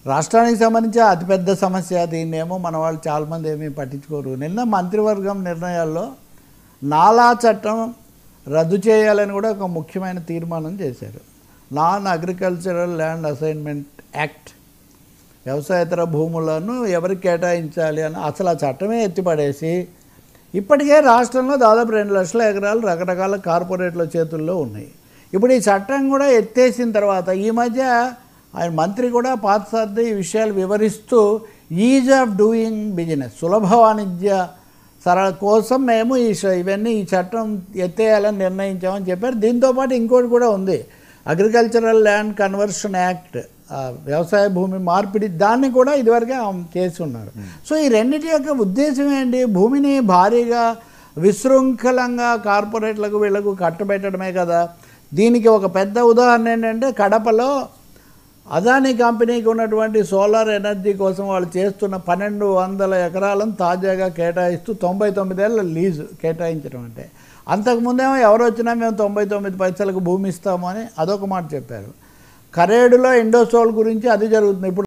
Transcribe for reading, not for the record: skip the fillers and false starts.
రాష్ట్రానికి సంబంధించి అతిపెద్ద సమస్య. దీన్నేమో మన వాళ్ళు చాలామంది ఏమీ పట్టించుకోరు. నిన్న మంత్రివర్గం నిర్ణయాల్లో నాలా చట్టం రద్దు చేయాలని కూడా ఒక ముఖ్యమైన తీర్మానం చేశారు. Non agricultural land assignment act, వ్యవసాయేతర భూములను ఎవరికి కేటాయించాలి అని అసలు ఆ చట్టమే ఎత్తిపడేసి ఇప్పటికే రాష్ట్రంలో దాదాపు 2 లక్షల ఎకరాలు రకరకాల కార్పొరేట్ల చేతుల్లో ఉన్నాయి. ఇప్పుడు ఈ చట్టం కూడా ఎత్తేసిన తర్వాత ఈ మధ్య ఆయన మంత్రి కూడా పాతసారి ఈ విషయాలు వివరిస్తూ ఈజ్ ఆఫ్ డూయింగ్ బిజినెస్, సులభ వాణిజ్య సరళ కోసం మేము ఇవన్నీ ఈ చట్టం ఎత్తేయాలని నిర్ణయించామని చెప్పారు. దీంతోపాటు ఇంకోటి కూడా ఉంది, అగ్రికల్చరల్ ల్యాండ్ కన్వర్షన్ యాక్ట్, వ్యవసాయ భూమి మార్పిడి, దాన్ని కూడా ఇదివరకే చేసి ఉన్నారు. సో ఈ రెండింటి యొక్క ఉద్దేశం ఏంటి? భూమిని భారీగా విశృంఖలంగా కార్పొరేట్లకు వీళ్లకు కట్టబెట్టడమే కదా. దీనికి ఒక పెద్ద ఉదాహరణ ఏంటంటే కడపలో అదానీ కంపెనీకి ఉన్నటువంటి సోలార్ ఎనర్జీ కోసం వాళ్ళు చేస్తున్న 1200 ఎకరాలను తాజాగా కేటాయిస్తూ 99 ఏళ్ళ లీజు కేటాయించడం. అంటే అంతకుముందేమో ఎవరు వచ్చినా మేము 99 పైసలకు భూమి ఇస్తాము అని అదొక మాట చెప్పారు. కరేడులో ఇండోసోల్ గురించి అది జరుగుతుంది. ఇప్పుడు